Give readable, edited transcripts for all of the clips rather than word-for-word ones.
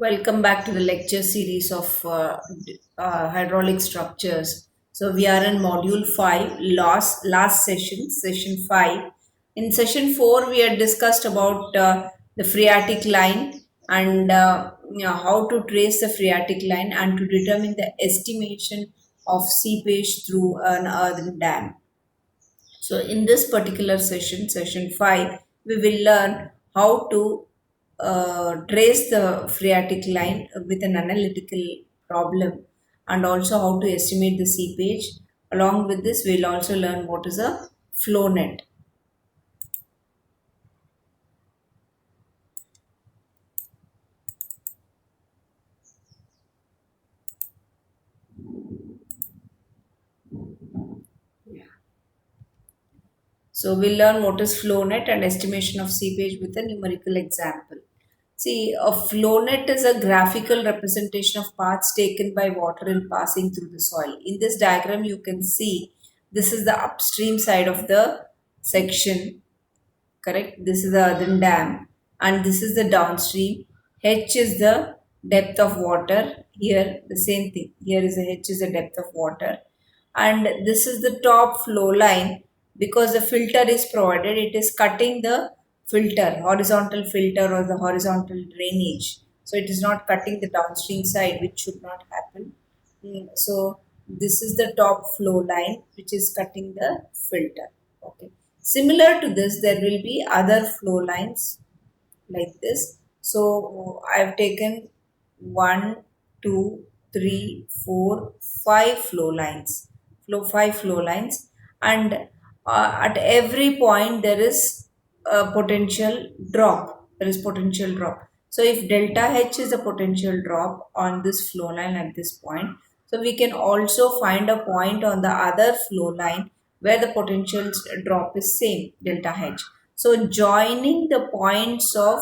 Welcome back to the lecture series of hydraulic structures. So we are in module 5, last session, session 5. In session 4, we had discussed about the phreatic line and how to trace the phreatic line and to determine the estimation of seepage through an earthen dam. So in this particular session, session 5, we will learn how to trace the phreatic line with an analytical problem and also how to estimate the seepage. Along with this, we'll also learn what is a flow net. So we'll learn what is flow net and estimation of seepage with a numerical example. See, a flow net is a graphical representation of paths taken by water in passing through the soil. In this diagram, you can see this is the upstream side of the section, correct? This is the earthen dam, and this is the downstream. H is the depth of water. Here, the same thing. Here is the H is the depth of water, and this is the top flow line. Because the filter is provided, it is cutting the filter, horizontal filter or the horizontal drainage. So it is not cutting the downstream side, which should not happen. So this is the top flow line, which is cutting the filter. Okay. Similar to this, there will be other flow lines like this. So I've taken one, two, three, four, five flow lines, five flow lines, and at every point there is a potential drop. There is potential drop. So if delta H is a potential drop on this flow line at this point, so we can also find a point on the other flow line where the potential drop is same delta H. So joining the points of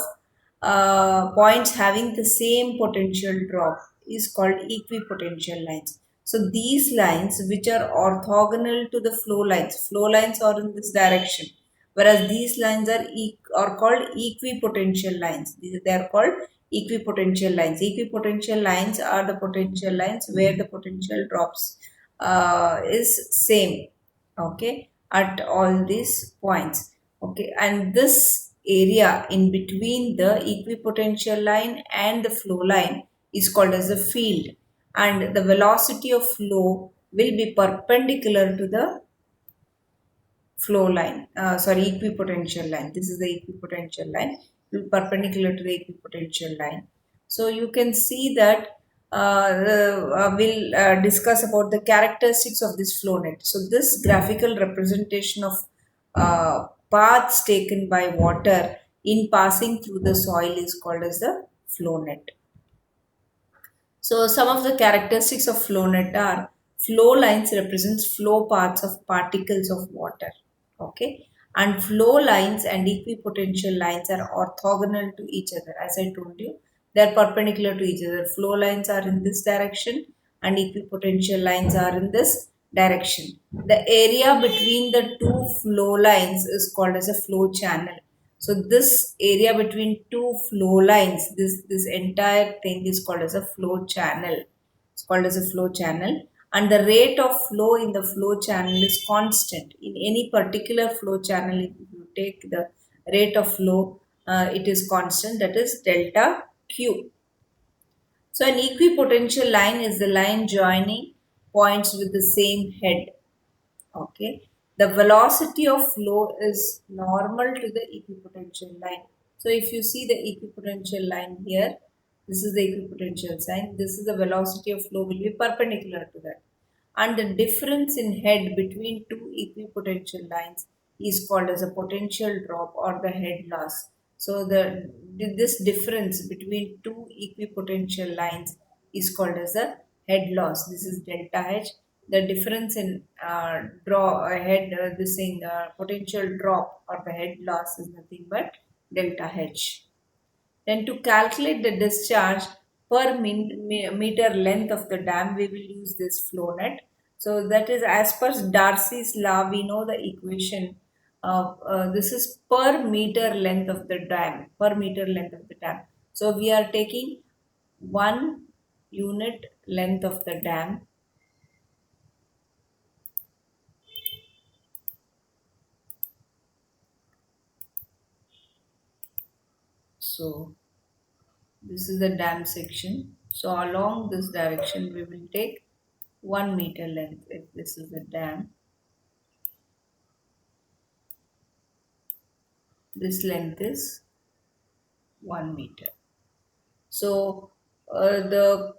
points having the same potential drop is called equipotential lines. So these lines which are orthogonal to the flow lines are in this direction, whereas these lines are called equipotential lines. They are called equipotential lines. Equipotential lines are the potential lines where the potential drops is same, okay, at all these points, okay, and this area in between the equipotential line and the flow line is called as the field, and the velocity of flow will be perpendicular to the flow line, sorry, equipotential line. This is the equipotential line, perpendicular to the equipotential line. So you can see that we'll discuss about the characteristics of this flow net. So this graphical representation of paths taken by water in passing through the soil is called as the flow net. So some of the characteristics of flow net are flow lines represents flow paths of particles of water. Okay. And flow lines and equipotential lines are orthogonal to each other. As I told you, they are perpendicular to each other. Flow lines are in this direction and equipotential lines are in this direction. The area between the two flow lines is called as a flow channel. So this area between two flow lines, this entire thing is called as a flow channel. It's called as a flow channel, and the rate of flow in the flow channel is constant. In any particular flow channel, if you take the rate of flow, it is constant. That is delta Q. So an equipotential line is the line joining points with the same head. Okay, the velocity of flow is normal to the equipotential line. So if you see the equipotential line here, this is the equipotential sign, this is the velocity of flow will be perpendicular to that, and the difference in head between two equipotential lines is called as a potential drop or the head loss. So this difference between two equipotential lines is called as a head loss. This is delta H. The difference in draw head this thing potential drop or the head loss is nothing but delta H. Then to calculate the discharge per meter length of the dam, we will use this flow net. So that is as per Darcy's law, we know the equation. This is per meter length of the dam, per meter length of the dam. So we are taking 1 unit length of the dam. So this is the dam section. So along this direction we will take 1 meter length. If this is the dam, this length is 1 meter. So the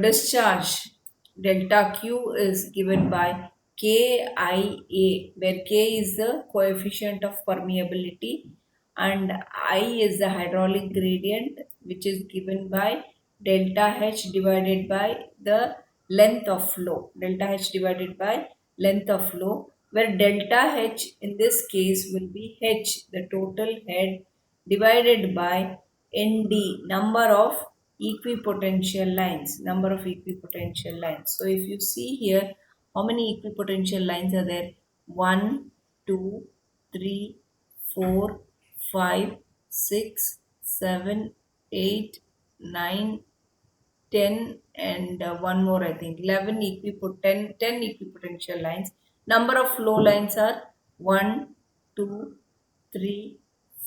discharge delta Q is given by KIA, where K is the coefficient of permeability and I is the hydraulic gradient, which is given by delta H divided by the length of flow. Delta H divided by length of flow, where delta H in this case will be H, the total head, divided by ND, number of equipotential lines. Number of equipotential lines. So if you see here, how many equipotential lines are there? 1, 2, 3, 4, 5, 6, 7, 8, 9, 10, and one more, I think 11 10 equipotential lines. Number of flow lines are 1, 2, 3,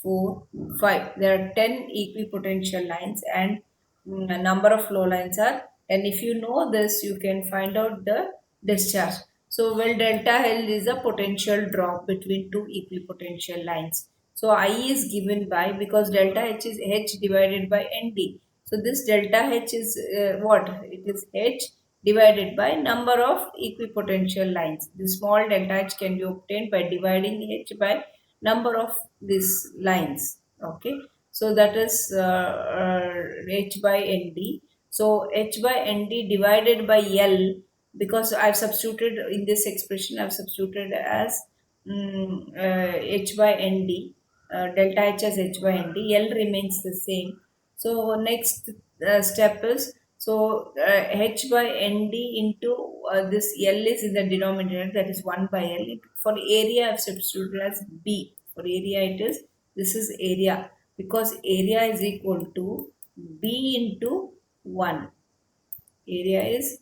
4, 5. There are 10 equipotential lines, and number of flow lines are, and if you know this you can find out the discharge. So well, delta L is a potential drop between two equipotential lines. So I is given by, because delta H is H divided by ND. So this delta H is what? It is H divided by number of equipotential lines. The small delta H can be obtained by dividing H by number of these lines. Okay. So that is H by ND. So H by ND divided by L, because I've substituted in this expression, I've substituted as H by ND, delta H as H by ND, L remains the same. So next step is, so H by ND into this L is in the denominator, that is 1 by L. For area I've substituted as B. For area it is, this is area, because area is equal to B into 1. Area is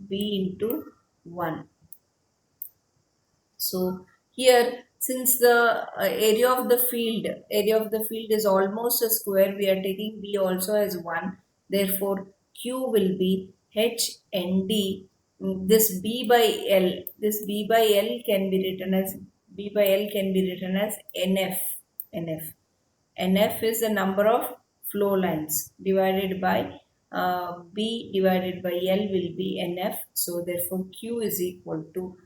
B into 1. So here, since the area of the field is almost a square, we are taking B also as 1. Therefore, Q will be H N D. This B by L, this B by L can be written as, B by L can be written as NF. NF. NF is the number of flow lines divided by B divided by L will be NF. So therefore Q is equal to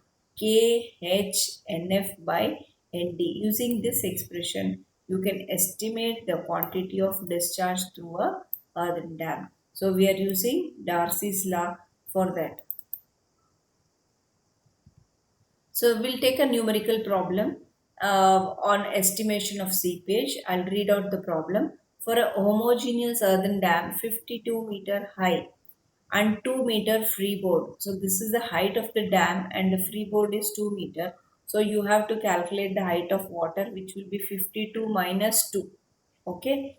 KHNF by ND. Using this expression, you can estimate the quantity of discharge through a earthen dam. So we are using Darcy's law for that. So we'll take a numerical problem on estimation of seepage. I'll read out the problem. For a homogeneous earthen dam 52-meter high and 2-meter freeboard. So this is the height of the dam and the freeboard is 2 meter. So you have to calculate the height of water, which will be 52 minus 2. Okay.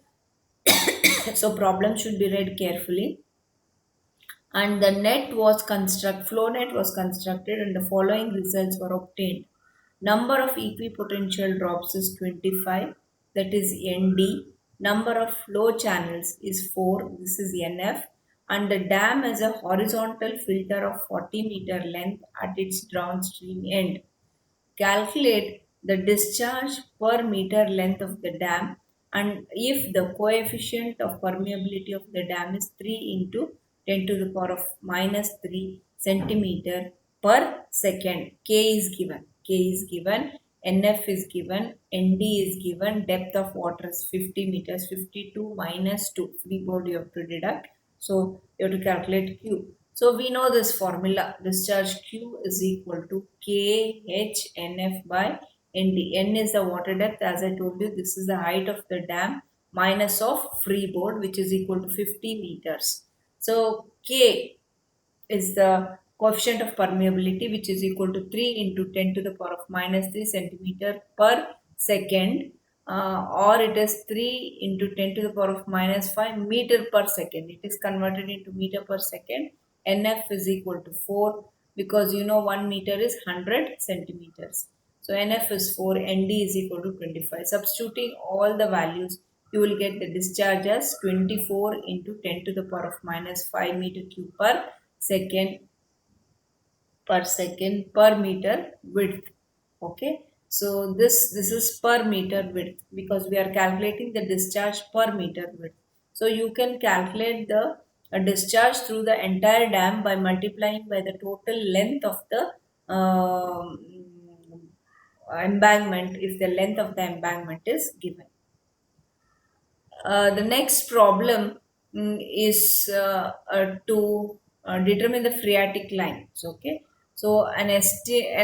So problem should be read carefully. And the flow net was constructed, and the following results were obtained. Number of equipotential drops is 25, that is ND. Number of flow channels is 4, this is NF. And the dam has a horizontal filter of 40-meter length at its downstream end. Calculate the discharge per meter length of the dam, and if the coefficient of permeability of the dam is 3 into 10 to the power of minus 3 centimeter per second. K is given. K is given. NF is given. ND is given. Depth of water is 50 meters. 52 minus 2. Freeboard you have to deduct. So you have to calculate Q. So we know this formula. Discharge Q is equal to KHNF by ND. N is the water depth. As I told you, this is the height of the dam minus of freeboard, which is equal to 50 meters. So K is the coefficient of permeability, which is equal to 3 into 10 to the power of minus 3 centimeter per second. or it is 3 into 10 to the power of minus 5 meter per second. It is converted into meter per second. NF is equal to 4 because 1 meter is 100 centimeters. So NF is 4, ND is equal to 25. Substituting all the values, you will get the discharge as 24 into 10 to the power of minus 5 meter cube second per meter width. Okay, so this is per meter width because we are calculating the discharge per meter width. So you can calculate the discharge through the entire dam by multiplying by the total length of the embankment if the length of the embankment is given. The next problem is to determine the phreatic lines. Okay, so an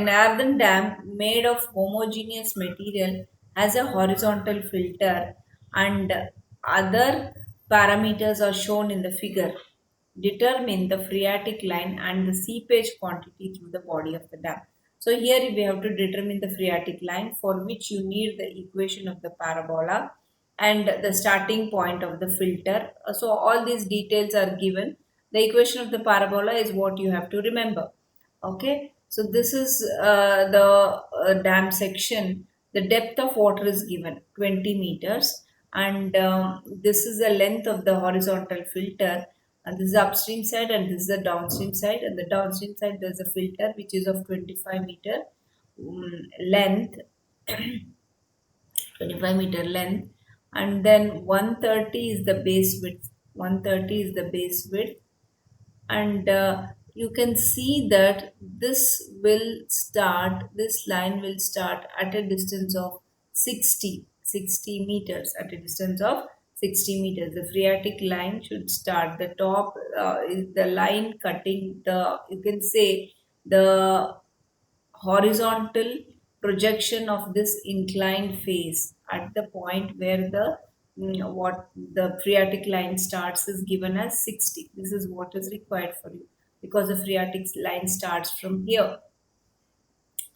earthen dam made of homogeneous material has a horizontal filter, and other parameters are shown in the figure. Determine the phreatic line and the seepage quantity through the body of the dam. So here we have to determine the phreatic line, for which you need the equation of the parabola and the starting point of the filter. So all these details are given. The equation of the parabola is what you have to remember. Okay, so this is the dam section. The depth of water is given 20 meters, and this is the length of the horizontal filter, and this is the upstream side and this is the downstream side. And the downstream side there's a filter which is of 25-meter length, 25-meter length, and then 130 is the base width. 130 is the base width, and you can see that this line will start at a distance of 60 meters. At a distance of 60 meters, the phreatic line should start. The top is the line cutting the, you can say, the horizontal projection of this inclined face at the point where the what the phreatic line starts is given as 60. This is what is required for you because the phreatic line starts from here.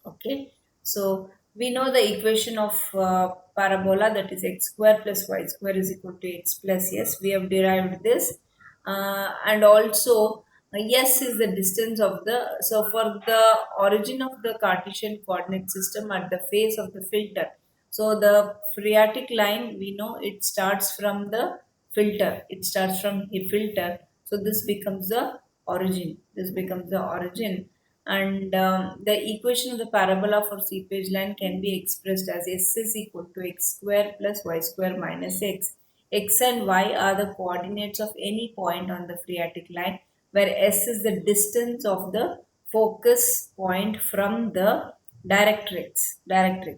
Okay, so we know the equation of parabola, that is x square plus y square is equal to x plus s. We have derived this, and also s is the distance of the, so for the origin of the Cartesian coordinate system at the face of the filter. So the phreatic line, we know it starts from the filter. It starts from a filter. So this becomes the origin. This becomes the origin, and the equation of the parabola for seepage line can be expressed as s is equal to x square plus y square minus x. X and y are the coordinates of any point on the phreatic line, where s is the distance of the focus point from the directrix.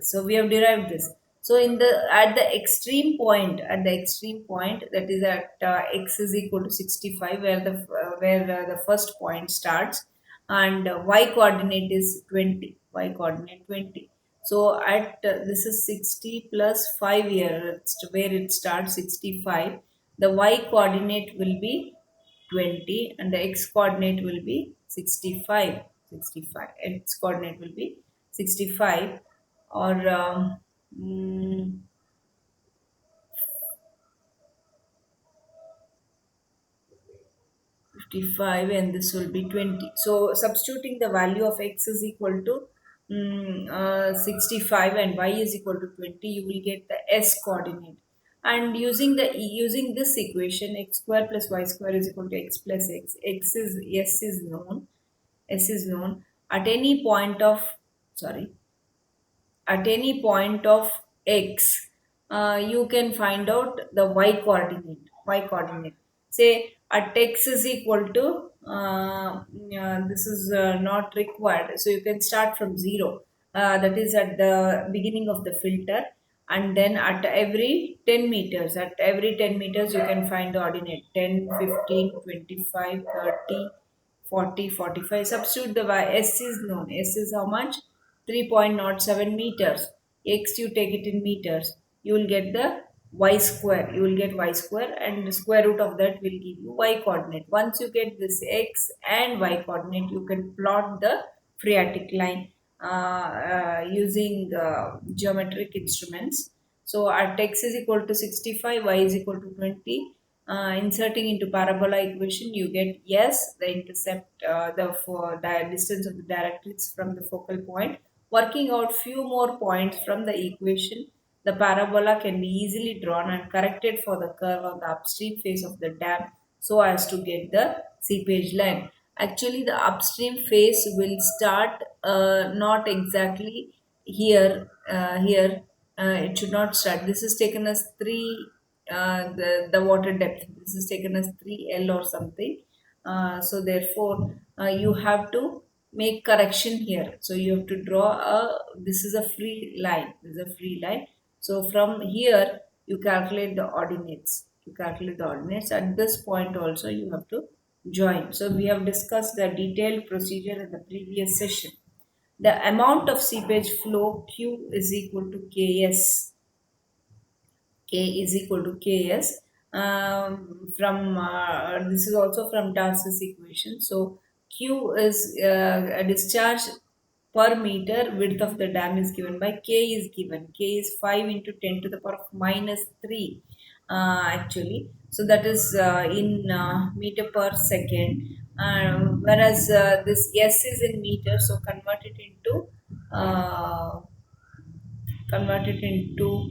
So we have derived this. So in the at the extreme point, that is at x is equal to 65, where the first point starts, and y coordinate is 20. Y coordinate 20. So at this is 60 plus 5 here, where it starts 65. The y coordinate will be 20 and the x coordinate will be 65. 65. X coordinate will be 65, or mm, 55, and this will be 20. So substituting the value of x is equal to 65 and y is equal to 20, you will get the s coordinate. And using this equation, x square plus y square is equal to x plus x. S is known. S is known at any point of, sorry, at any point of x, you can find out the y coordinate. Say at x is equal to, this is not required, so you can start from 0, that is at the beginning of the filter, and then at every 10 meters, you can find the ordinate 10, 15, 25, 30, 40, 45. Substitute the y. S is known. S is how much? 3.07 meters. X, you take it in meters. You will get the y square. You will get y square, and the square root of that will give you y coordinate. Once you get this x and y coordinate, you can plot the phreatic line using geometric instruments. So at x is equal to 65, y is equal to 20. Inserting into parabola equation, you get yes, the intercept, the distance of the directrix from the focal point. Working out few more points from the equation, the parabola can be easily drawn and corrected for the curve on the upstream face of the dam so as to get the seepage line. Actually, the upstream face will start not exactly here. It should not start. This is taken as 3, the water depth. This is taken as 3L or something. So therefore, you have to make correction here. So you have to draw this is a free line. This is a free line. So from here, you calculate the ordinates. You calculate the ordinates. At this point also, you have to join. So we have discussed the detailed procedure in the previous session. The amount of seepage flow Q is equal to Ks. K is equal to Ks. From this is also from Darcy's equation. So Q is a discharge per meter. Width of the dam is given by K is given. K is 5 into 10 to the power of minus 3 actually. So that is in meter per second. Whereas this S is in meter, so uh, convert it into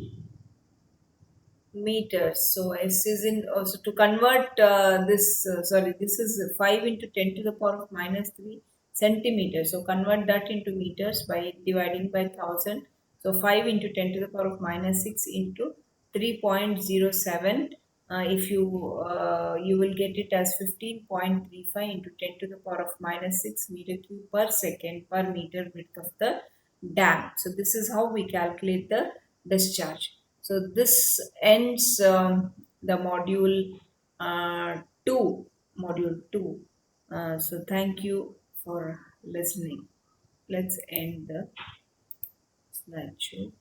meters. So S is in also to convert this is 5 into 10 to the power of minus 3 centimeters. So convert that into meters by dividing by 1000. So 5 into 10 to the power of minus 6 into 3.07. If you will get it as 15.35 into 10 to the power of minus 6 meter cube per second per meter width of the dam. So this is how we calculate the discharge. So this ends the uh, 2, module 2. So thank you for listening. Let's end the slideshow.